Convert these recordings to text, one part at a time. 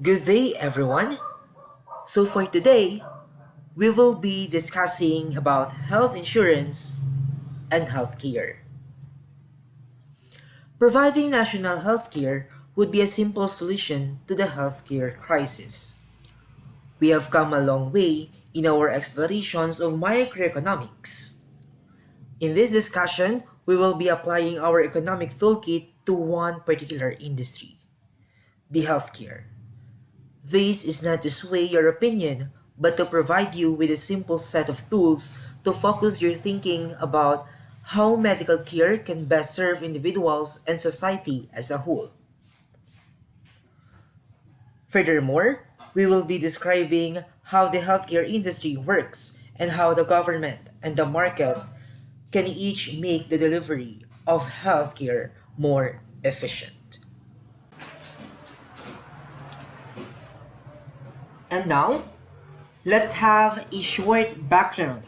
Good day, everyone. So for today, we will be discussing about health insurance and healthcare. Providing national healthcare would be a simple solution to the healthcare crisis. We have come a long way in our explorations of microeconomics. In this discussion, we will be applying our economic toolkit to one particular industry, the healthcare. This is not to sway your opinion, but to provide you with a simple set of tools to focus your thinking about how medical care can best serve individuals and society as a whole. Furthermore, we will be describing how the healthcare industry works and how the government and the market can each make the delivery of healthcare more efficient. And now, let's have a short background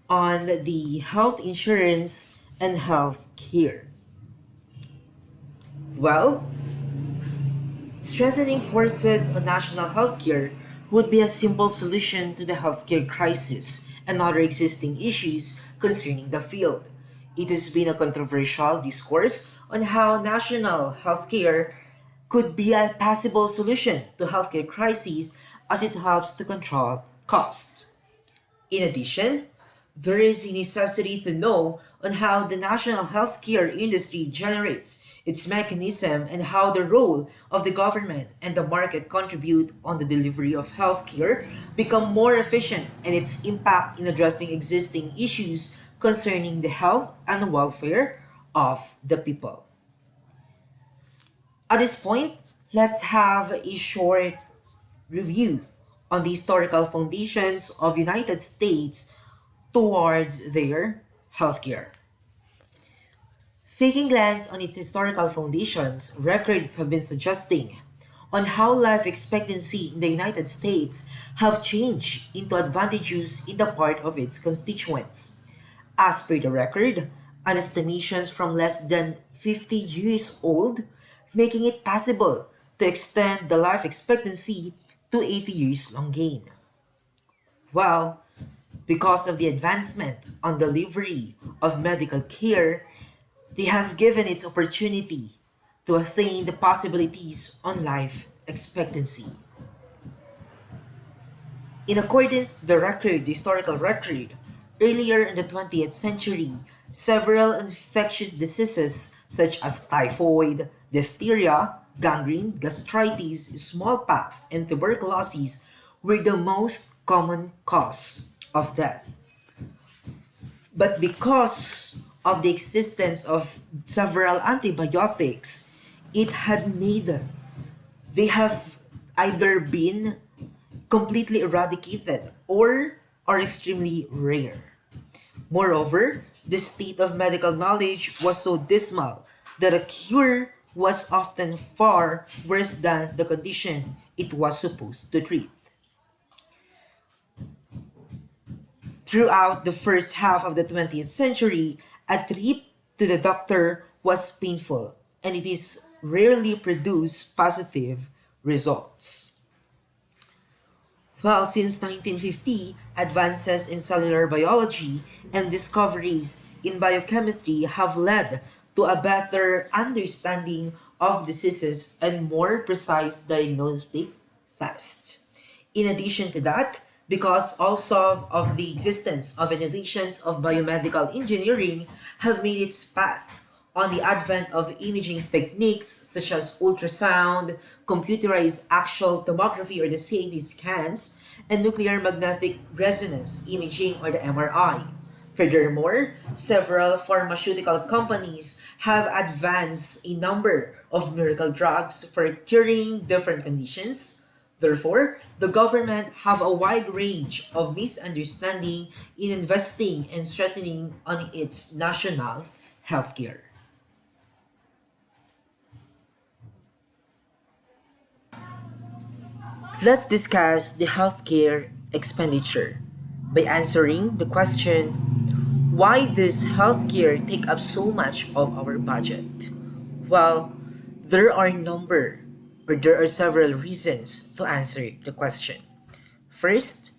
on the health insurance and health care. Well, strengthening forces on national healthcare would be a simple solution to the healthcare crisis and other existing issues concerning the field. It has been a controversial discourse on how national healthcare could be a possible solution to healthcare crises as it helps to control costs. In addition, there is a necessity to know on how the national healthcare industry generates its mechanism and how the role of the government and the market contribute on the delivery of healthcare become more efficient and its impact in addressing existing issues concerning the health and welfare of the people. At this point, let's have a short review on the historical foundations of United States towards their healthcare. Taking glance on its historical foundations, records have been suggesting on how life expectancy in the United States have changed into advantageous in the part of its constituents. As per the record, an estimations from less than 50 years old, making it possible to extend the life expectancy to 80 years long gain. Well, because of the advancement on delivery of medical care, they have given its opportunity to attain the possibilities on life expectancy. In accordance to the historical record, earlier in the 20th century, several infectious diseases such as typhoid, diphtheria, gangrene, gastritis, smallpox, and tuberculosis were the most common cause of death. But because of the existence of several antibiotics, it had made they have either been completely eradicated or are extremely rare. Moreover, the state of medical knowledge was so dismal that a cure was often far worse than the condition it was supposed to treat. Throughout the first half of the 20th century, a trip to the doctor was painful and it is rarely produced positive results. Well, since 1950, advances in cellular biology and discoveries in biochemistry have led to a better understanding of diseases and more precise diagnostic tests. In addition to that, because also of the existence of innovations of biomedical engineering have made its path on the advent of imaging techniques such as ultrasound, computerized axial tomography or the CAT scans, and nuclear magnetic resonance imaging or the MRI. Furthermore, several pharmaceutical companies have advanced a number of miracle drugs for curing different conditions. Therefore, the government have a wide range of misunderstanding in investing and strengthening on its national healthcare. Let's discuss the healthcare expenditure by answering the question, why does healthcare take up so much of our budget? Well, there are a number or there are several reasons to answer the question. First,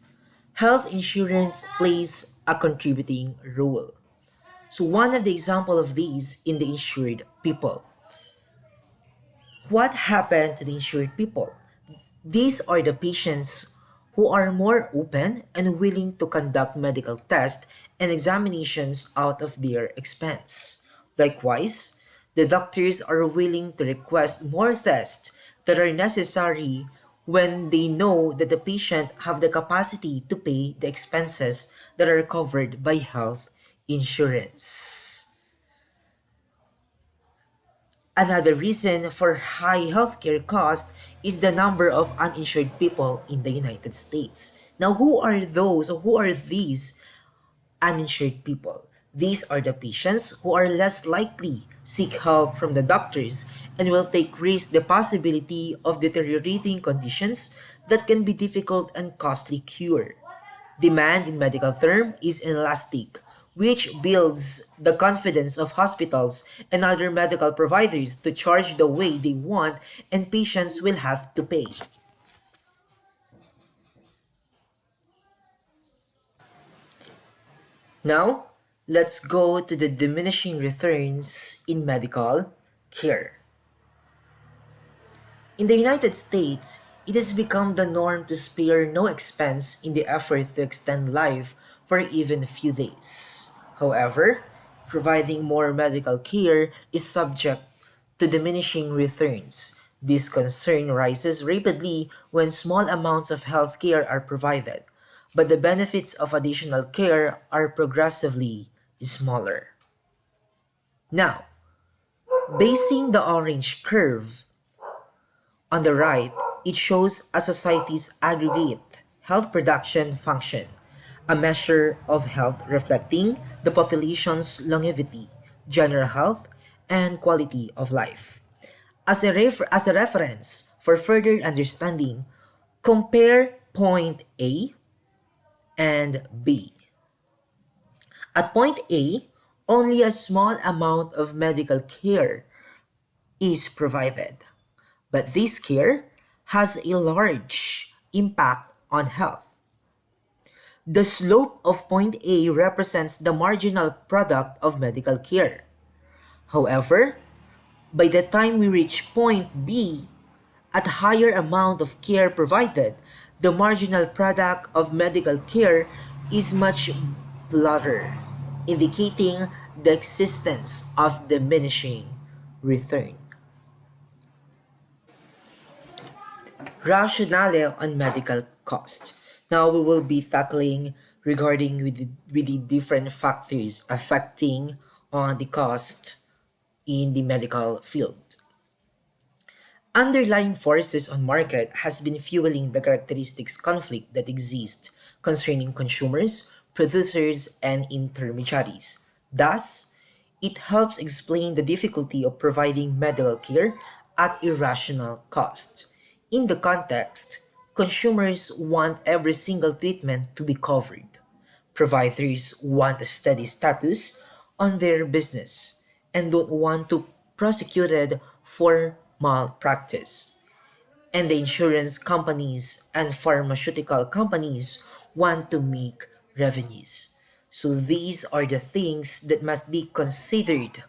health insurance plays a contributing role. So one of the example of these in the insured people. What happened to the insured people? These are the patients who are more open and willing to conduct medical tests and examinations out of their expense. Likewise, the doctors are willing to request more tests that are necessary when they know that the patient have the capacity to pay the expenses that are covered by health insurance. Another reason for high healthcare costs is the number of uninsured people in the United States. Now, who are those or who are these uninsured people? These are the patients who are less likely seek help from the doctors and will take risk the possibility of deteriorating conditions that can be difficult and costly cure. Demand in medical term is inelastic, which builds the confidence of hospitals and other medical providers to charge the way they want and patients will have to pay. Now, let's go to the diminishing returns in medical care. In the United States, it has become the norm to spare no expense in the effort to extend life for even a few days. However, providing more medical care is subject to diminishing returns. This concern rises rapidly when small amounts of health care are provided, but the benefits of additional care are progressively smaller. Now, basing the orange curve on the right, it shows a society's aggregate health production function, a measure of health reflecting the population's longevity, general health, and quality of life. As a reference for further understanding, compare point A and B. At point A, only a small amount of medical care is provided. But this care has a large impact on health. The slope of point A represents the marginal product of medical care. However, by the time we reach point B, at a higher amount of care provided, the marginal product of medical care is much flatter, indicating the existence of diminishing return. Rationale on medical cost. Now we will be tackling regarding with the different factors affecting on the cost in the medical field. Underlying forces on market has been fueling the characteristics conflict that exist concerning consumers, producers, and intermediaries. Thus, it helps explain the difficulty of providing medical care at irrational cost. In the context, consumers want every single treatment to be covered. Providers want a steady status on their business and don't want to prosecuted for malpractice. And the insurance companies and pharmaceutical companies want to make revenues. So these are the things that must be considered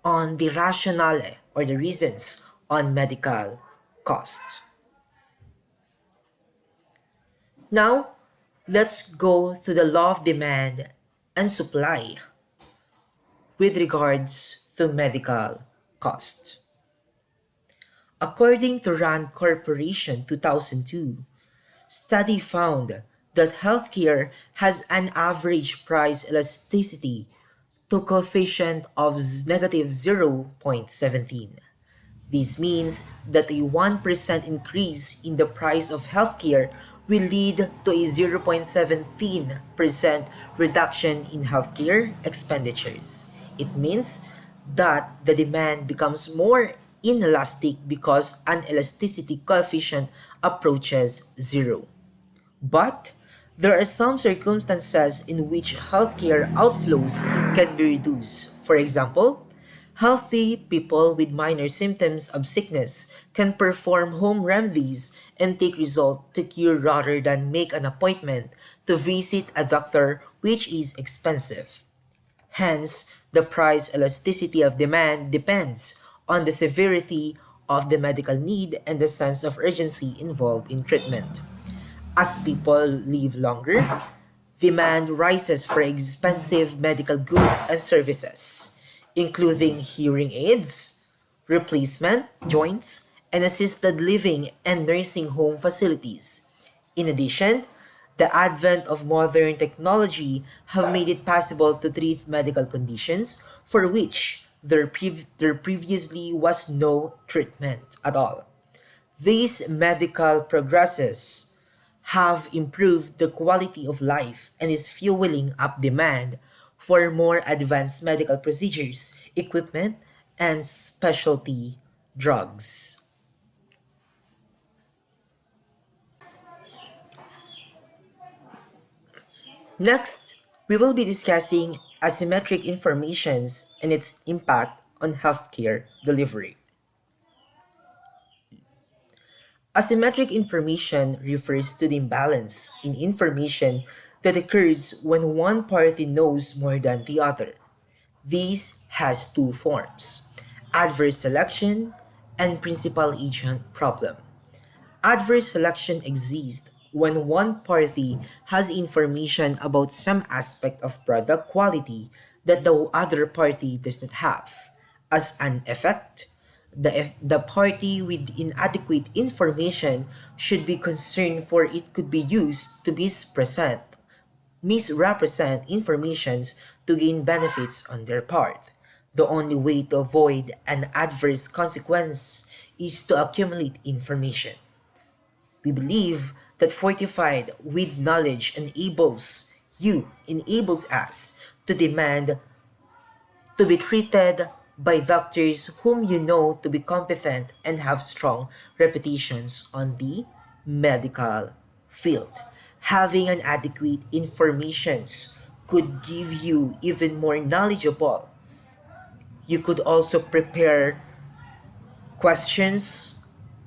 on the rationale or the reasons on medical cost. Now, let's go to the law of demand and supply with regards to medical cost. According to Rand Corporation 2002, study found that healthcare has an average price elasticity to coefficient of negative 0.17. This means that a 1% increase in the price of healthcare will lead to a 0.17% reduction in healthcare expenditures. It means that the demand becomes more inelastic because an elasticity coefficient approaches zero. But there are some circumstances in which healthcare outflows can be reduced. For example, Healthy people with minor symptoms of sickness can perform home remedies and take result to cure rather than make an appointment to visit a doctor, which is expensive. Hence, the price elasticity of demand depends on the severity of the medical need and the sense of urgency involved in treatment. As people live longer, demand rises for expensive medical goods and services, including hearing aids, replacement joints, and assisted living and nursing home facilities. In addition, the advent of modern technology have made it possible to treat medical conditions for which there previously was no treatment at all. These medical progresses have improved the quality of life and is fueling up demand for more advanced medical procedures, equipment, and specialty drugs. Next, we will be discussing asymmetric informations and its impact on healthcare delivery. Asymmetric information refers to the imbalance in information that occurs when one party knows more than the other. This has two forms: adverse selection and principal agent problem. Adverse selection exists when one party has information about some aspect of product quality that the other party does not have. As an effect, the party with inadequate information should be concerned for it could be used to misrepresent informations to gain benefits on their part. The only way to avoid an adverse consequence is to accumulate information. We believe that fortified with knowledge enables us to demand to be treated by doctors whom you know to be competent and have strong reputations on the medical field. Having an adequate informations could give you even more knowledgeable. You could also prepare questions,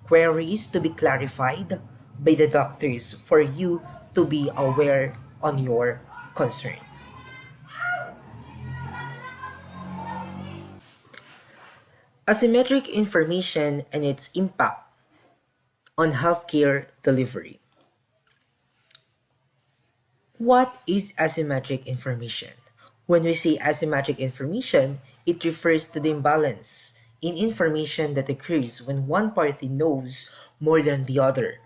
queries to be clarified by the doctors for you to be aware on your concern. Asymmetric information and its impact on healthcare delivery. What is asymmetric information? When we say asymmetric information, it refers to the imbalance in information that occurs when one party knows more than the other.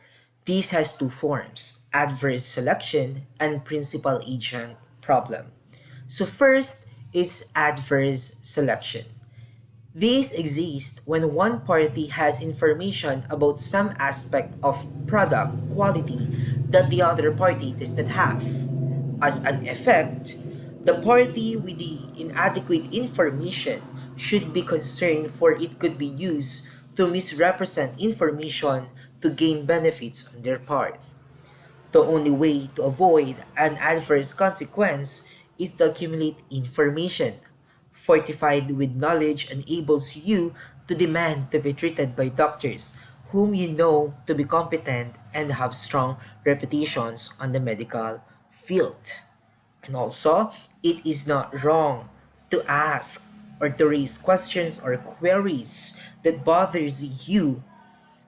This has two forms: adverse selection and principal agent problem. So, first is adverse selection. These exist when one party has information about some aspect of product quality that the other party does not have. As an effect, the party with the inadequate information should be concerned for it could be used to misrepresent information to gain benefits on their part. The only way to avoid an adverse consequence is to accumulate information. Fortified with knowledge enables you to demand to be treated by doctors whom you know to be competent and have strong reputations on the medical field. And also, it is not wrong to ask or to raise questions or queries that bothers you,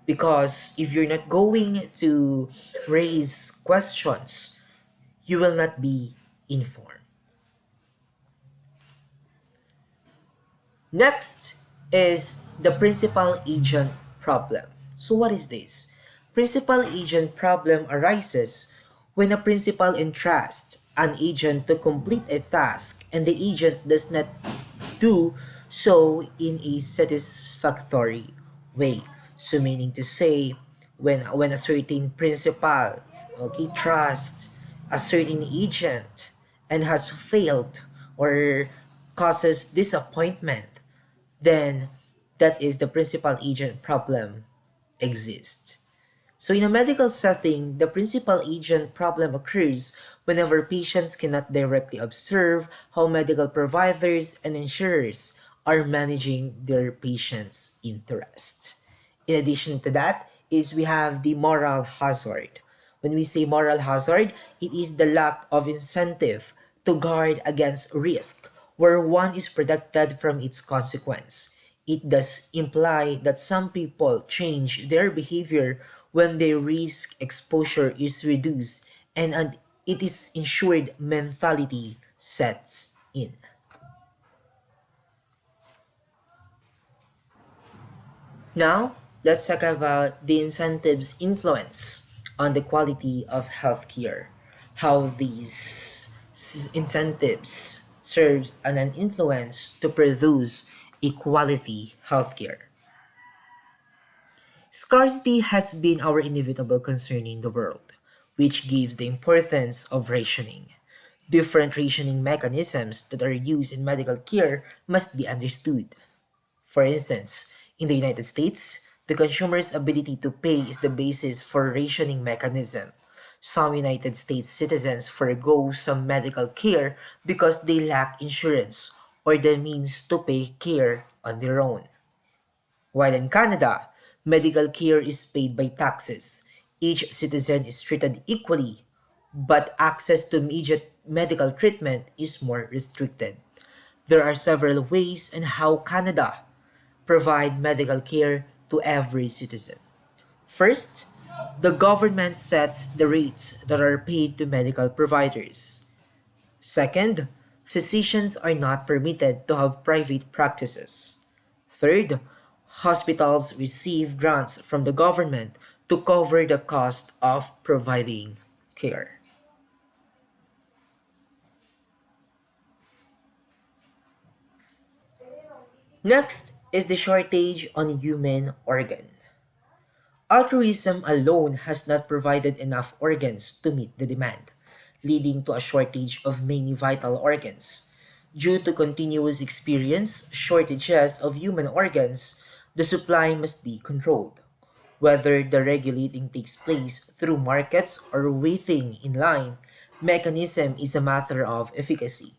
because if you're not going to raise questions, you will not be informed. Next is the principal agent problem. So what is this? Principal agent problem arises when a principal entrusts an agent to complete a task and the agent does not do so in a satisfactory way. So meaning to say, when a certain principal, okay, trusts a certain agent and has failed or causes disappointment, then that is the principal agent problem exists. So, in a medical setting, the principal agent problem occurs whenever patients cannot directly observe how medical providers and insurers are managing their patients' interest. In addition to that, is we have the moral hazard. When we say moral hazard, it is the lack of incentive to guard against risk, where one is protected from its consequence. It does imply that some people change their behavior when their risk exposure is reduced and it is ensured mentality sets in. Now, let's talk about the incentives' influence on the quality of healthcare. How these incentives serves as an influence to produce a quality healthcare. Scarcity has been our inevitable concern in the world, which gives the importance of rationing. Different rationing mechanisms that are used in medical care must be understood. For instance, in the United States, the consumer's ability to pay is the basis for rationing mechanism. Some United States citizens forego some medical care because they lack insurance or the means to pay care on their own. While in Canada, medical care is paid by taxes. Each citizen is treated equally, but access to immediate medical treatment is more restricted. There are several ways in how Canada provide medical care to every citizen. First, the government sets the rates that are paid to medical providers. Second, physicians are not permitted to have private practices. Third, hospitals receive grants from the government to cover the cost of providing care. Next is the shortage on human organ. Altruism alone has not provided enough organs to meet the demand, leading to a shortage of many vital organs. Due to continuous experience shortages of human organs, the supply must be controlled. Whether the regulating takes place through markets or waiting in line, mechanism is a matter of efficacy.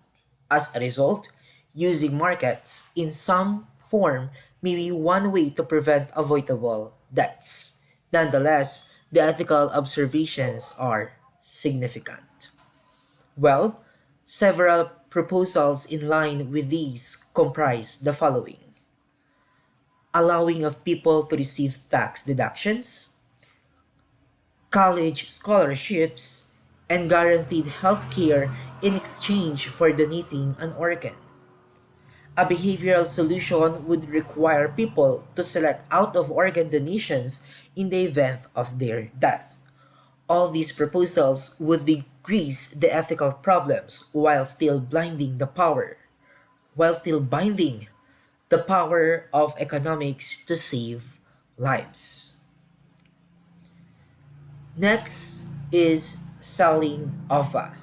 As a result, using markets in some form may be one way to prevent avoidable deaths. Nonetheless, the ethical observations are significant. Well, several proposals in line with these comprise the following: allowing of people to receive tax deductions, college scholarships, and guaranteed health care in exchange for donating an organ. A behavioral solution would require people to select out of organ donations in the event of their death. All these proposals would decrease the ethical problems while still binding the power of economics to save lives. Next is selling OVA.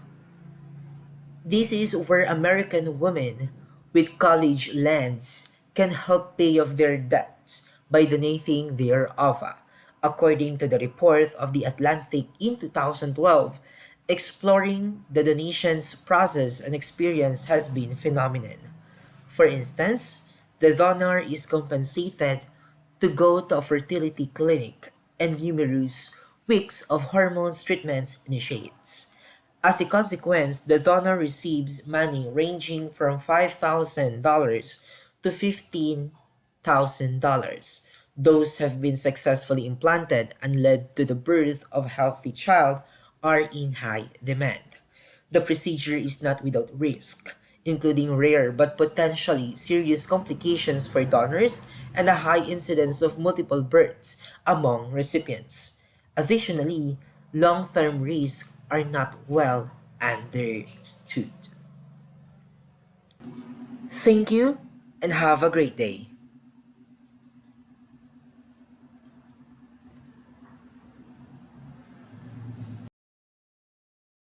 This is where American women with college lands can help pay off their debts by donating their OVA. According to the report of The Atlantic in 2012, exploring the donations process and experience has been phenomenal. For instance, the donor is compensated to go to a fertility clinic and numerous weeks of hormones treatments initiates. As a consequence, the donor receives money ranging from $5,000 to $15,000. Those have been successfully implanted and led to the birth of a healthy child are in high demand. The procedure is not without risk, including rare but potentially serious complications for donors and a high incidence of multiple births among recipients. Additionally, long-term risks are not well understood. Thank you and have a great day.